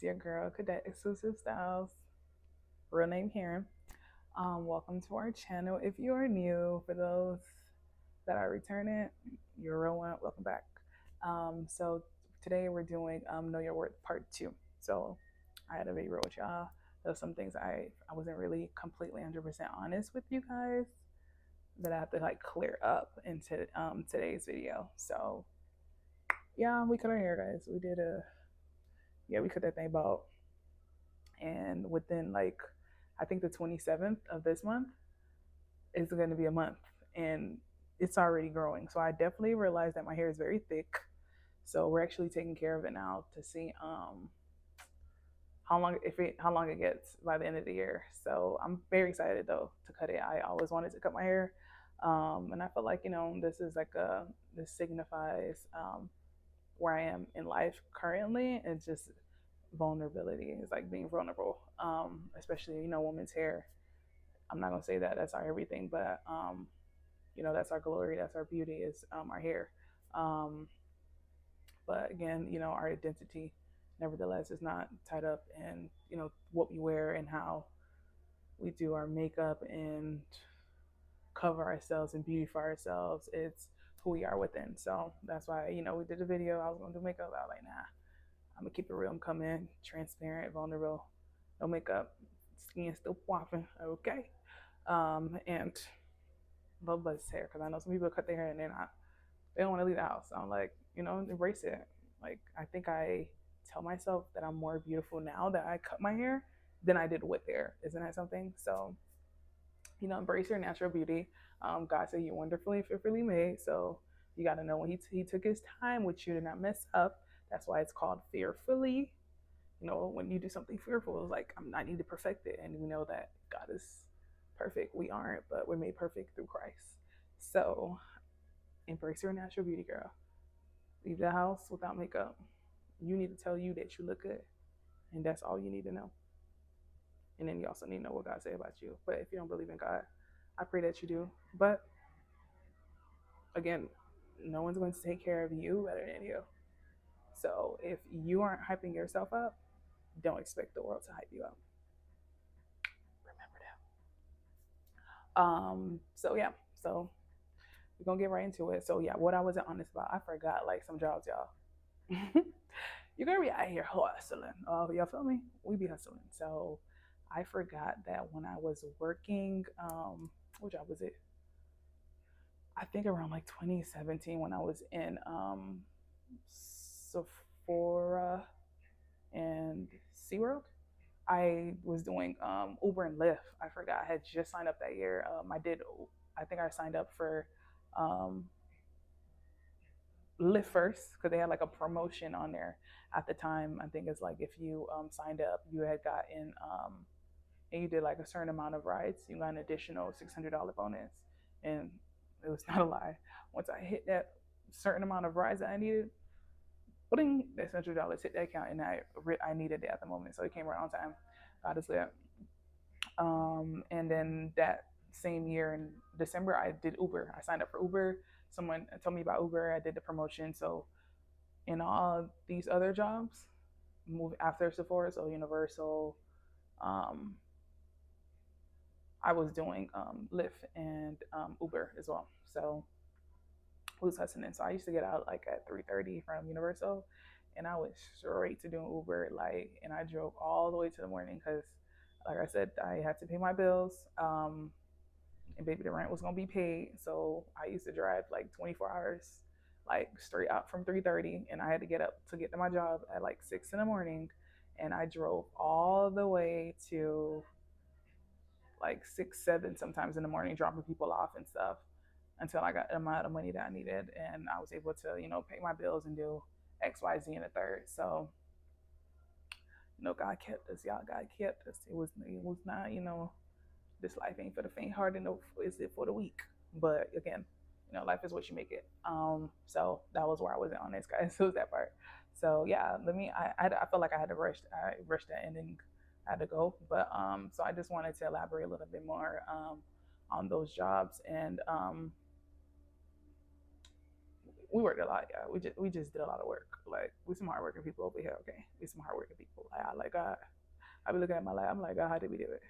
It's your girl, Cadet Exclusive Styles, real name Karen. Welcome to our channel. If you are new, for those that are returning, you're a real one. Welcome back. So today we're doing Know Your Worth Part 2. So I had to be real with y'all. There's some things I wasn't really completely 100% honest with you guys that I have to like clear up into today's video. So yeah, we cut our hair, guys. We cut that thing about, and within like I think the 27th of this month is going to be a month, and it's already growing. So I definitely realized that my hair is very thick. So we're actually taking care of it now to see how long it gets by the end of the year. So I'm very excited though to cut it. I always wanted to cut my hair, and I feel like this is like this signifies where I am in life currently. It's just vulnerability. It's like being vulnerable, especially women's hair. I'm not gonna say that that's our everything, but that's our glory, that's our beauty, is our hair. Um, but again, our identity, nevertheless, is not tied up in what we wear and how we do our makeup and cover ourselves and beautify ourselves. It's who we are within. So that's why we did the video. I was gonna do makeup. I was like, nah, I'm gonna keep it real. I'm coming transparent, vulnerable, no makeup, skin still popping. Okay. And love buzz hair, because I know some people cut their hair and they don't want to leave the house. So I'm like, embrace it. Like, I think I tell myself that I'm more beautiful now that I cut my hair than I did with hair. Isn't that something? So, embrace your natural beauty. God said you're wonderfully, fearfully made. So you got to know when he took his time with you to not mess up. That's why it's called fearfully. When you do something fearful, it's like I need to perfect it, and we know that God is perfect. We aren't, but we're made perfect through Christ. So embrace your natural beauty, girl. Leave the house without makeup. You need to tell you that you look good, and that's all you need to know. And then you also need to know what God said about you. But if you don't believe in God, I pray that you do. But again, no one's going to take care of you better than you. So if you aren't hyping yourself up, don't expect the world to hype you up. Remember that. So yeah. So we're gonna get right into it. So yeah, what I wasn't honest about, I forgot like some jobs, y'all. You're gonna be out here hustling. Oh, y'all feel me? We be hustling. So I forgot that when I was working, what job was it? I think around like 2017 when I was in Sephora and SeaWorld. I was doing Uber and Lyft. I forgot. I had just signed up that year. I think I signed up for um, Lyft first because they had like a promotion on there at the time. I think it's like if you signed up, you had gotten and you did like a certain amount of rides, you got an additional $600 bonus. And it was not a lie. Once I hit that certain amount of rides that I needed, putting that $600 hit that account, and I needed it at the moment, so it came right on time. God is good. And then that same year in December, I did Uber. I signed up for Uber. Someone told me about Uber. I did the promotion. So in all these other jobs, move after Sephora, so Universal, um, I was doing Lyft and Uber as well. So we was hustling. So I used to get out like at 3:30 from Universal, and I went straight to doing Uber. Like, and I drove all the way to the morning because, like I said, I had to pay my bills. And baby, the rent was gonna be paid. So I used to drive like 24 hours, like straight out from 3:30, and I had to get up to get to my job at like 6 in the morning, and I drove all the way to like 6, 7 sometimes in the morning, dropping people off and stuff until I got the amount of money that I needed, and I was able to pay my bills and do X, Y, Z in the third. So God kept us, y'all. God kept us. It was not this life ain't for the faint-hearted, no, is it for the weak. But again, life is what you make it. So that was where I wasn't honest, guys. So it was that part. So yeah, I felt like I had to rush. I rushed that ending. I had to go, but so I just wanted to elaborate a little bit more on those jobs, and we worked a lot. Yeah, we just did a lot of work. Like we some hardworking people over here. Okay, we some hardworking people. I like God. I be looking at my life. I'm like, God, how did we do it?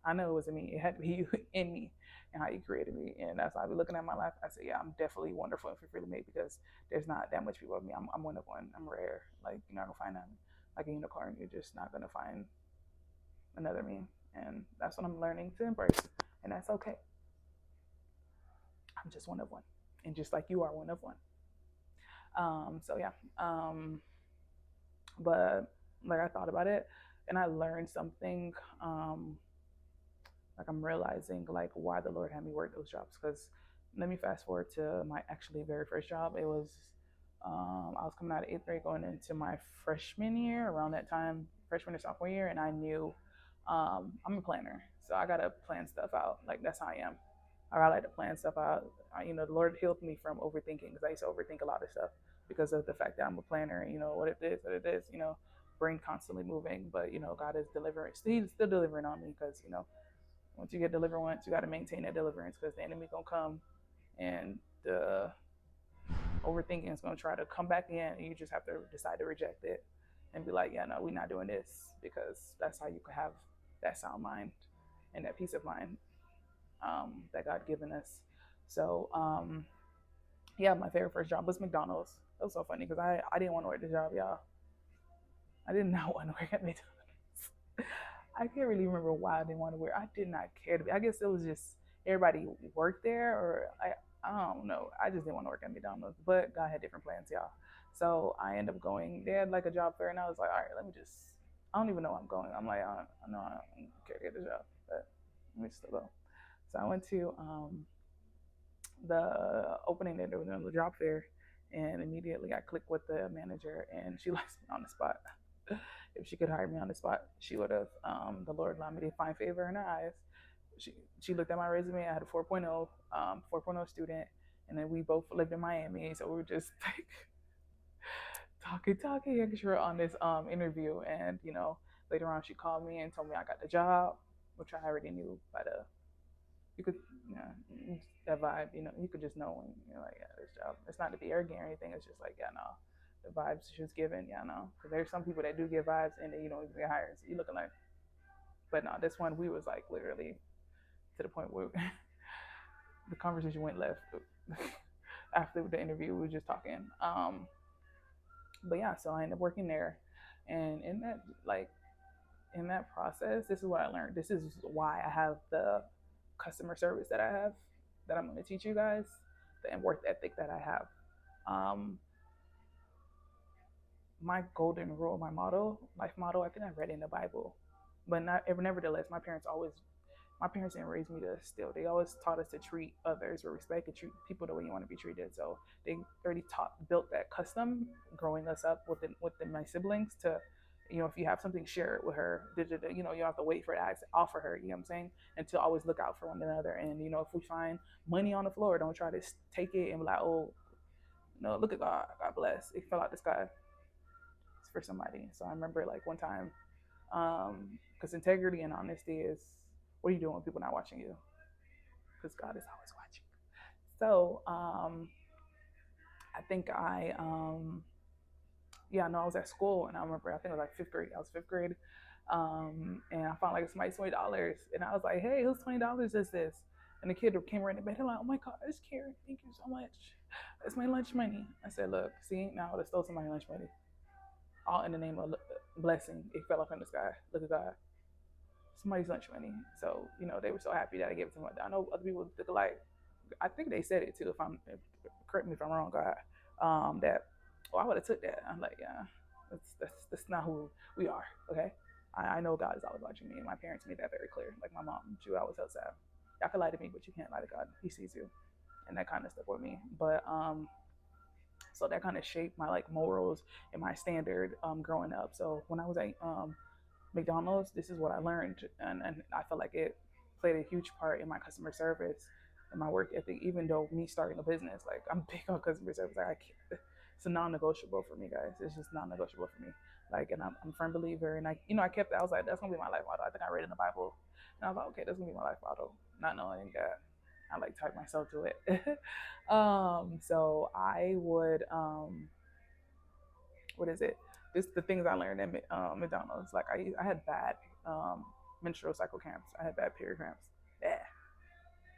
I know it wasn't me. It had to be you in me and how you created me. And that's why I be looking at my life. I say, yeah, I'm definitely wonderful and fearfully made because there's not that much people of me. I'm one of one. I'm rare. Like you're not gonna find them like a unicorn. You're just not gonna find another me. And that's what I'm learning to embrace. And that's okay. I'm just one of one. And just like you are one of one. So yeah. But like I thought about it and I learned something. Like I'm realizing like why the Lord had me work those jobs. Because let me fast forward to my actually very first job. It was I was coming out of eighth grade going into my freshman year around that time, freshman or sophomore year, and I knew I'm a planner, so I gotta plan stuff out. Like that's how I am. I like to plan stuff out. The Lord healed me from overthinking because I used to overthink a lot of stuff because of the fact that I'm a planner. What it is, what it is. Brain constantly moving, but God is delivering. He's still delivering on me because once you get delivered once, you got to maintain that deliverance because the enemy gonna come and the overthinking is gonna try to come back in, and you just have to decide to reject it and be like, yeah, no, we're not doing this because that's how you can have that sound mind and that peace of mind that God given us. So yeah, my favorite first job was McDonald's. It was so funny because I didn't want to work the job, y'all. I did not want to work at McDonald's. I can't really remember why I didn't want to work. I did not care to be. I guess it was just everybody worked there, or I don't know. I just didn't want to work at McDonald's, but God had different plans, y'all. So I ended up going. They had like a job fair, and I was like, all right, let me just. I don't even know where I'm going. I'm like, I know I don't care to get the job, but let me still go. So I went to the opening that they were doing the job fair, and immediately I clicked with the manager, and she likes me on the spot. If she could hire me on the spot, she would have. The Lord allowed me to find favor in her eyes. She looked at my resume. I had a 4.0 student, and then we both lived in Miami, so we were just like talking extra on this interview. And later on, she called me and told me I got the job, which I already knew by the you could that vibe. You could just know when you're like, yeah, this job. It's not to be arrogant or anything. It's just like, yeah, no, the vibes she was given, yeah, no. Because there's some people that do get vibes and then you don't even get hired. So you looking like, but no, this one we was like literally to the point where the conversation went left. After the interview, we were just talking. But yeah, so I ended up working there, and in that process, this is what I learned. This is why I have the customer service that I have, that I'm going to teach you guys, and work ethic that I have. My golden rule, my motto, life motto, I think I read it in the Bible, but nevertheless, my parents didn't raise me to steal. They always taught us to treat others with respect and treat people the way you want to be treated. So they already built that custom growing us up with my siblings to, if you have something, share it with her. You don't have to wait for it to offer her, you know what I'm saying? And to always look out for one another. And, if we find money on the floor, don't try to take it and be like, oh, look at God, God bless. It fell out the sky. It's for somebody. So I remember like one time, because integrity and honesty is, what are you doing when people are not watching you? Because God is always watching. So I think I was at school, and I remember, I think it was like fifth grade. I was fifth grade, and I found like somebody's $20, and I was like, "Hey, whose $20 is this?" And the kid came right in the bed. They're like, "Oh my God, it's Karen. Thank you so much. It's my lunch money." I said, "Look, see, now I stole somebody's lunch money, all in the name of blessing. It fell off in the sky. Look at God." Somebody's lunch money. So, they were so happy that I gave it to them. I know other people took like, I think they said it too, correct me if I'm wrong, God, that, I would have took that. I'm like, yeah, that's not who we are, okay? I know God is always watching me, and my parents made that very clear. Like my mom, she always tells that, y'all can lie to me, but you can't lie to God. He sees you, and that kind of stuff with me. But, so that kind of shaped my like morals and my standard growing up. So when I was at McDonald's, this is what I learned, and I feel like it played a huge part in my customer service and my work ethic. Even though me starting a business, like I'm big on customer service, like it's a non-negotiable for me, guys. It's just non-negotiable for me. Like, and I'm a firm believer, and I kept that. I was like, that's gonna be my life motto. I think I read in the Bible, and I was like, okay, that's gonna be my life motto. Not knowing that I like type myself to it. So I would what is it? This the things I learned at McDonald's. Like I had bad menstrual cycle cramps. I had bad period cramps. Yeah,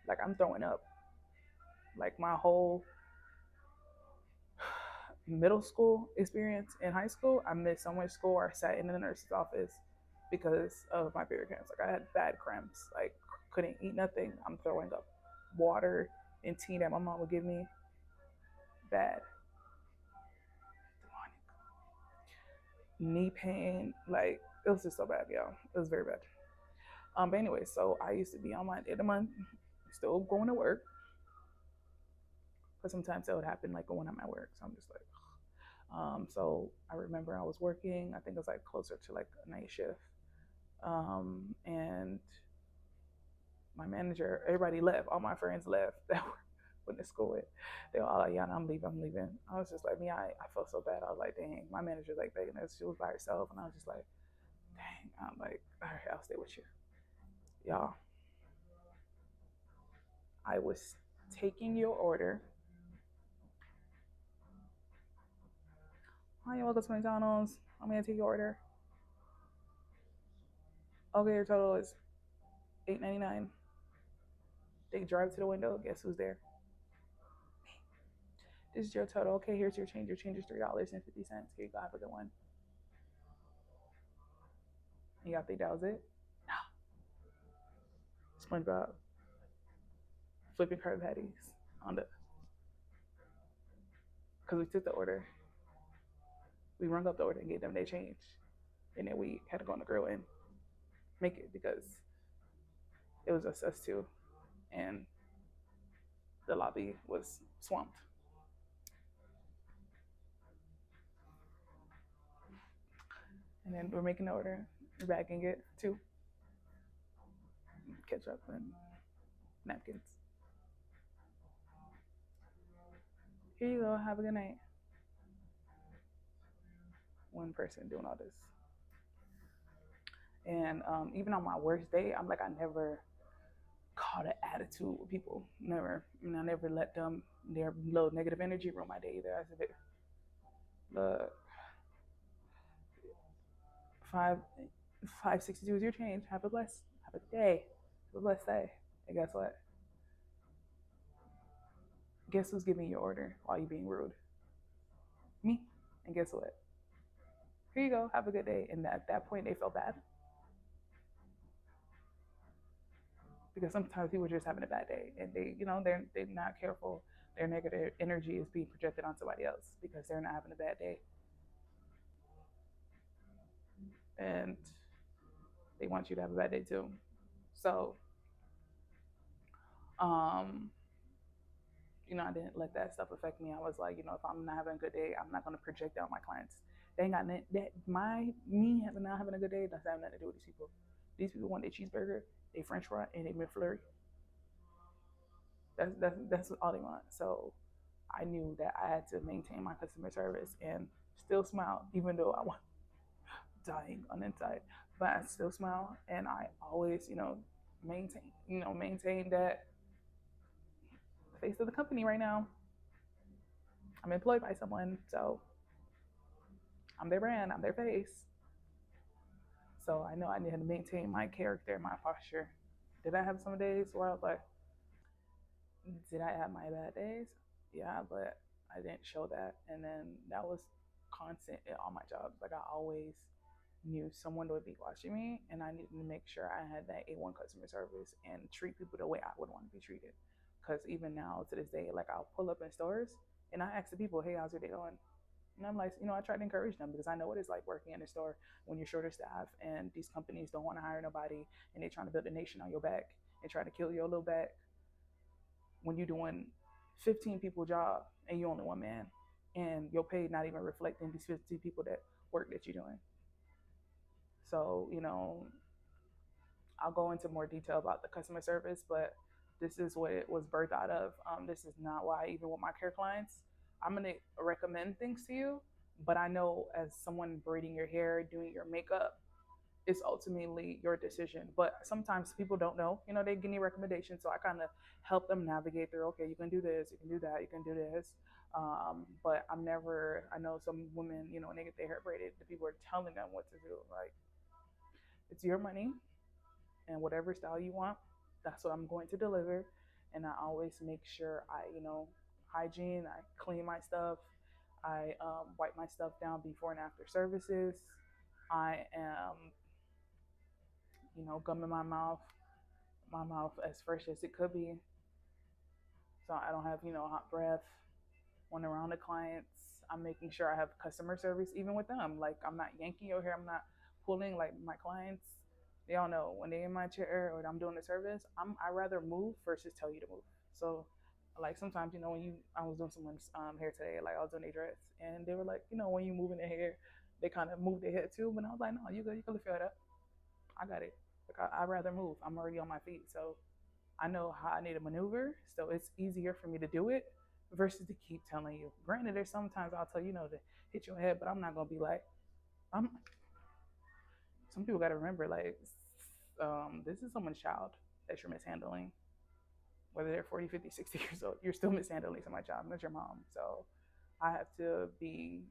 like I'm throwing up. Like my whole middle school experience in high school, I missed so much school. Or I sat in the nurse's office because of my period cramps. Like I had bad cramps. Like couldn't eat nothing. I'm throwing up water and tea that my mom would give me. Bad. Knee pain. Like it was just so bad, y'all. It was very bad. But anyway, so I used to be on my end of the month, still going to work. But sometimes that would happen like when I'm at work. So I'm just like, so I remember I was working, I think it was like closer to like a night shift. And my manager, everybody left, all my friends left that went to school with. They were all like, yeah, I'm leaving, I'm leaving. I was just like, me, I felt so bad. I was like, dang, my manager's like begging us. She was by herself. And I was just like, dang, I'm like, all right, I'll stay with you. Y'all, I was taking your order. Hi, welcome to McDonald's. I'm gonna take your order. Okay, your total is $8.99. They drive to the window. Guess who's there? This is your total. Okay, here's your change. Your change is $3.50. Here you go. Have a good one. You got think that was it? No. SpongeBob flipping Krabby Patties on the because we took the order. We rung up the order and gave them their change, and then we had to go on the grill and make it because it was just us two, and the lobby was swamped. And then we're making the order, we're bagging it too, ketchup and napkins. Here you go. Have a good night. One person doing all this. And even on my worst day, I'm like, I never caught an attitude with people. Never. And I never let them, their low negative energy ruin my day either. I said, look, 562 is your change. Have a day. Have a blessed day. And guess what? Guess who's giving your order while you being rude? Me. And guess what? Here you go. Have a good day. And at that point, they felt bad because sometimes people are just having a bad day, and they're not careful. Their negative energy is being projected on somebody else because they're not having a bad day, and they want you to have a bad day too. So, um, I didn't let that stuff affect me. I was like, if I'm not having a good day, I'm not going to project out my clients. They ain't got that. Me having not having a good day doesn't have nothing to do with these people. These people want their cheeseburger, their French fry, and their McFlurry. That's all they want. So I knew that I had to maintain my customer service and still smile, even though I was dying on the inside. But I still smile, and I always, maintain that face of the company right now. I'm employed by someone, so I'm their brand, I'm their face. So I know I needed to maintain my character, my posture. Did I have some days where I was like, did I have my bad days? Yeah, but I didn't show that. And then that was constant at all my jobs. Like I always knew someone would be watching me, and I needed to make sure I had that A1 customer service and treat people the way I would want to be treated. Because even now to this day, like I'll pull up in stores and I ask the people, hey, how's your day going? And I'm like, I try to encourage them because I know what it's like working in a store when you're short of staff and these companies don't want to hire nobody and they're trying to build a nation on your back and try to kill your little back when you're doing 15 people job and you're only one man and your pay not even reflecting these 15 people that work that you're doing. So, I'll go into more detail about the customer service, but this is what it was birthed out of. This is not why, even with my care clients, I'm going to recommend things to you, but I know as someone braiding your hair, doing your makeup, it's ultimately your decision. But sometimes people don't know, they give me recommendations. So I kind of help them navigate through, okay, you can do this, you can do that, you can do this. But I know some women, when they get their hair braided, the people are telling them what to do. Like, it's your money, and whatever style you want, that's what I'm going to deliver. And I always make sure hygiene, I clean my stuff, I wipe my stuff down before and after services. I am, gum in my mouth as fresh as it could be, so I don't have, hot breath when around the clients. I'm making sure I have customer service even with them. Like, I'm not yanking your hair, I'm not pulling. Like, my clients, they all know when they in my chair or I'm doing the service, I rather move versus tell you to move. So like sometimes, I was doing someone's hair today, like I was doing their dress, and they were like, when you moving their hair, they kind of move their head too. But I was like, no, you good, you can lift your head up. I got it. Like, I'd rather move. I'm already on my feet, so I know how I need to maneuver. So it's easier for me to do it versus to keep telling you. Granted, there's sometimes I'll tell you, to hit your head, but I'm not gonna be like, I'm. Some people got to remember, like, this is someone's child that you're mishandling. Whether they're 40, 50, 60 years old, you're still mishandling somebody's child. That's your mom. So I have to be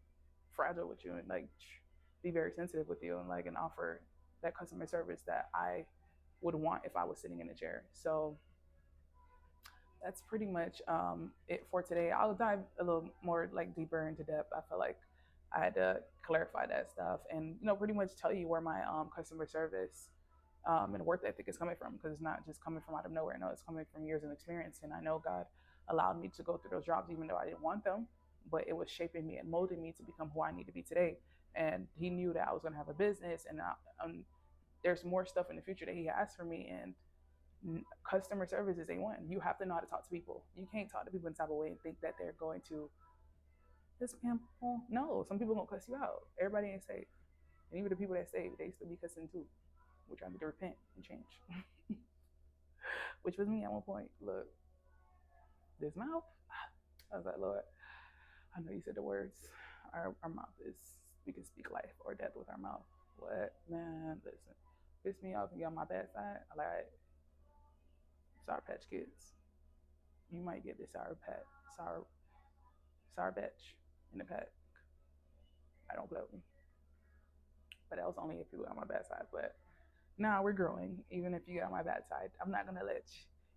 fragile with you and like be very sensitive with you and offer that customer service that I would want if I was sitting in a chair. So that's pretty much it for today. I'll dive a little more like deeper into depth. I feel like I had to clarify that stuff and pretty much tell you where my customer service and work ethic is coming from, because it's not just coming from out of nowhere. No, it's coming from years of experience, and I know God allowed me to go through those jobs even though I didn't want them, but it was shaping me and molding me to become who I need to be today. And He knew that I was going to have a business, and there's more stuff in the future that He has for me. And customer service is A1. You have to know how to talk to people. You can't talk to people in type of way and think that they're going to this man. No, some people gonna cuss you out. Everybody ain't safe, and even the people that say they still be cussing too, which I need to repent and change. Which was me at one point. Look, this mouth. I was like, Lord, I know you said the words. Our mouth is, we can speak life or death with our mouth. What, man? Listen, piss me off and get on my bad side. Like, Sour Patch Kids. You might get this sour batch in the pack. I don't play with me. But that was only if you were on my bad side. But now we're growing. Even if you get on my bad side, I'm not gonna let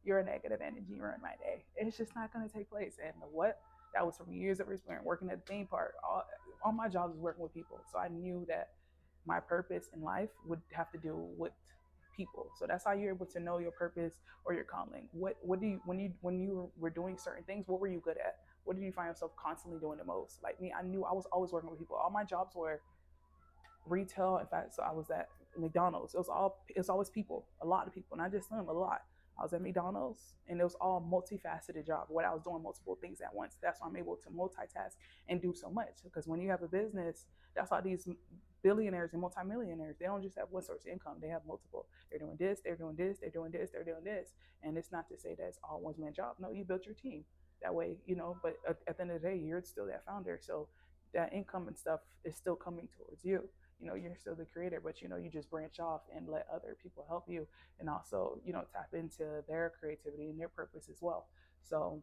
your negative energy ruin my day. It's just not gonna take place. And what? That was from years of experience working at the theme park. All my jobs was working with people. So I knew that my purpose in life would have to do with people. So that's how you're able to know your purpose or your calling. What do you when you were doing certain things, what were you good at? What did you find yourself constantly doing the most? Like me, I knew I was always working with people. All my jobs were retail. In fact, so I was at McDonald's. It was always people, a lot of people, not just them, a lot. I was at McDonald's, and it was all multifaceted job. What I was doing multiple things at once. That's why I'm able to multitask and do so much. Because when you have a business, that's how these billionaires and multimillionaires, they don't just have one source of income. They have multiple. They're doing this, they're doing this, they're doing this, they're doing this. And it's not to say that it's all one man job. No, you built your team that way, but at the end of the day, you're still that founder. So that income and stuff is still coming towards you. You're still the creator, but you just branch off and let other people help you, and also tap into their creativity and their purpose as well. So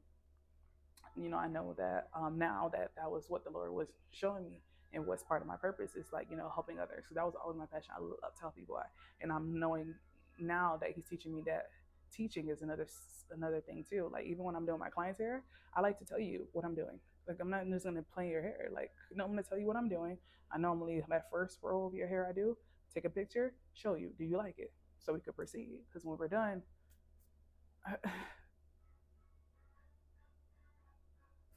I know that now that was what the Lord was showing me, and what's part of my purpose is like helping others. So that was always my passion. I love to help people, and I'm knowing now that He's teaching me that teaching is another thing too. Like, even when I'm doing my clients' hair, I like to tell you what I'm doing. Like, I'm not just gonna play your hair. Like, I'm gonna tell you what I'm doing. I normally, that first row of your hair I do, take a picture, show you, do you like it? So we could proceed. Because when we're done,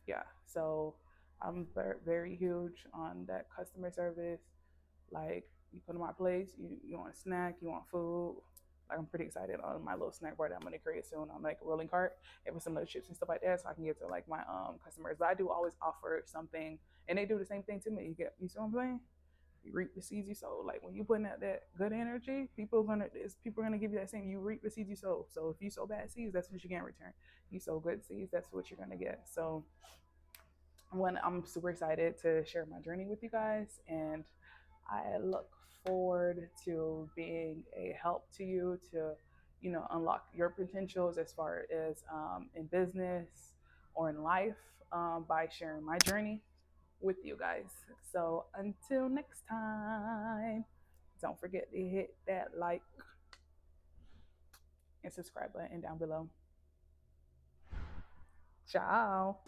yeah. So I'm very, very huge on that customer service. Like, you come to my place, you want a snack, you want food. Like, I'm pretty excited on my little snack bar that I'm gonna create soon. I'm like a rolling cart and with some little chips and stuff like that, so I can get to like my customers. But I do always offer something, and they do the same thing to me. You see what I'm saying? You reap the seeds you sow. Like, when you putting out that good energy, people are gonna give you that same. You reap the seeds you sow. So if you sow bad seeds, that's what you get in return. You sow good seeds, that's what you're gonna get. So I'm super excited to share my journey with you guys, and I look forward to being a help to you to, unlock your potentials as far as in business or in life, by sharing my journey with you guys. So until next time, don't forget to hit that like and subscribe button down below. Ciao.